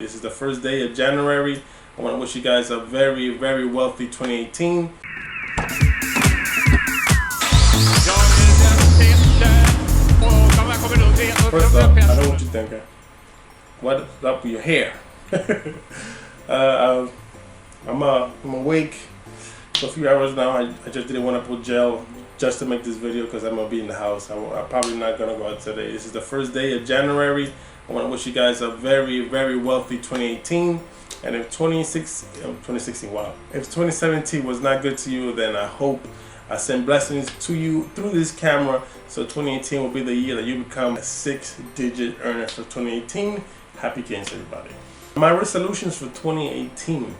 This is the first day of January. I want to wish you guys a very, very wealthy 2018. First up, I know what you're thinking. What's up with your hair? I'm awake for a few hours now. I just didn't want to put gel just to make this video because I'm going to be in the house. I'm probably not going to go out today. This is the first day of January. I want to wish you guys a very, very wealthy 2018. And if 2016, wow. If 2017 was not good to you, then I hope I send blessings to you through this camera. So 2018 will be the year that you become a 6-digit earner for 2018. Happy gains, everybody. My resolutions for 2018.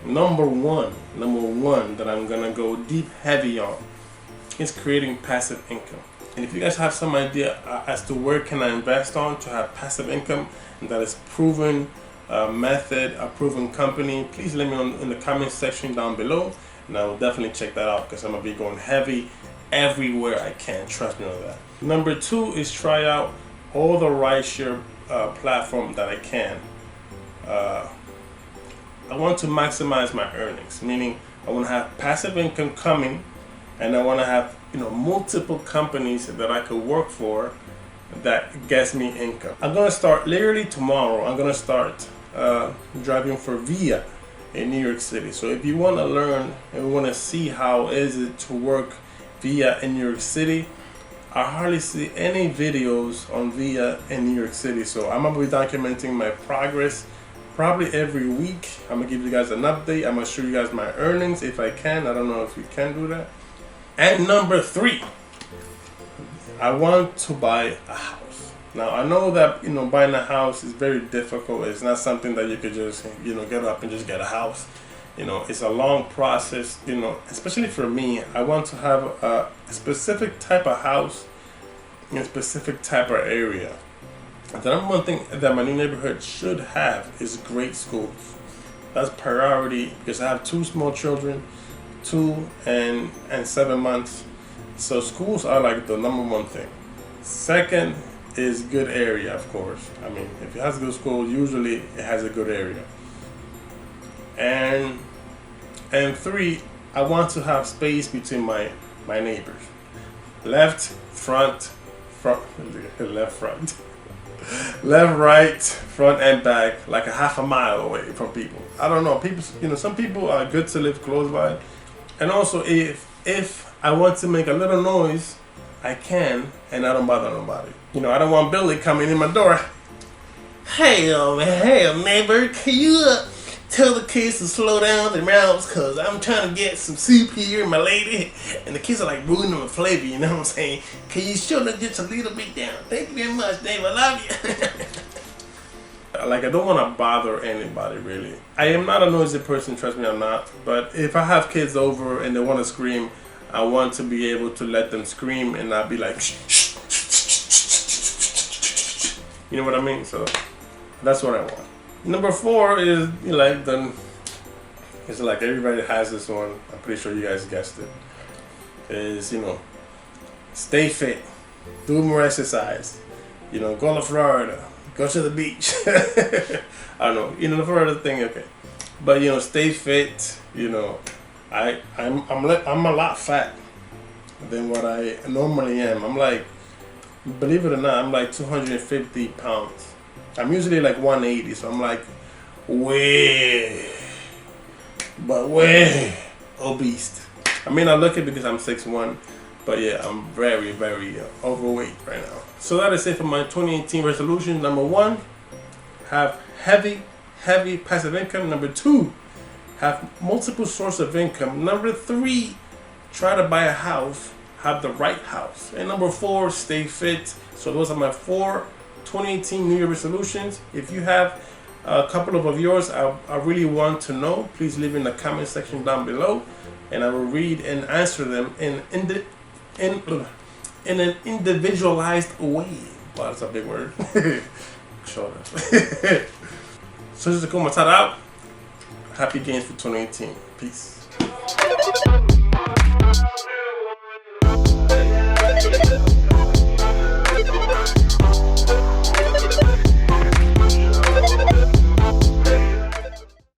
Number one that I'm gonna go deep heavy on is creating passive income. And if you guys have some idea as to where can I invest on to have passive income, and that is proven method, a proven company, please let me know in the comment section down below, and I will definitely check that out because I'm gonna be going heavy everywhere I can. Trust me on that. Number two is try out all the rideshare platform that I can. I want to maximize my earnings, meaning I want to have passive income coming, and I want to have multiple companies that I could work for that gets me income. I'm gonna start literally tomorrow. I'm gonna start driving for Via in New York City. So if you want to learn and want to see how is it to work Via in New York City, I hardly see any videos on Via in New York City. So I'm gonna be documenting my progress probably every week. I'm gonna give you guys an update. I'm gonna show you guys my earnings if I can. I don't know if we can do that. And number three, I want to buy a house. Now I know that buying a house is very difficult. It's not something that you could just get up and just get a house. It's a long process. Especially for me, I want to have a specific type of house in a specific type of area. The number one thing that my new neighborhood should have is great schools. That's priority because I have 2 small children, 2 and 7 months. So schools are like the number one thing. Second is good area, of course. I mean, if it has a good school, usually it has a good area. And 3, I want to have space between my neighbors. Left, right, front and back, like a half a mile away from people. I don't know. People, some people are good to live close by. And also, if I want to make a little noise, I can, and I don't bother nobody. I don't want Billy coming in my door. Hey, neighbor, can you tell the kids to slow down their mouths, cause I'm trying to get some soup here, my lady. And the kids are like ruining the flavor, you know what I'm saying? Can you show them just a little bit down? Thank you very much, Dave. I love you. Like, I don't want to bother anybody, really. I am not a noisy person, trust me, I'm not. But if I have kids over and they want to scream, I want to be able to let them scream and not be like, shh, shh, shh, shh, shh. You know what I mean? So that's what I want. Number 4 is it's like everybody has this one. I'm pretty sure you guys guessed it. Is stay fit, do more exercise. Go to Florida, go to the beach. I don't know. The Florida thing, okay. But stay fit. I'm a lot fat than what I normally am. I'm like, believe it or not, I'm like 250 pounds. I'm usually like 180, so I'm like way obese. I mean, I look it because I'm 6'1", but yeah, I'm very, very overweight right now. So that is it for my 2018 resolution. Number 1, have heavy passive income. Number 2, have multiple sources of income. Number 3, try to buy a house, have the right house. And number 4, stay fit. So those are my 4 2018 New Year resolutions. If you have a couple of yours, I really want to know. Please leave in the comment section down below, and I will read and answer them in an individualized way. Wow, that's a big word. Shoulder. So just to come out. Happy gains for 2018. Peace.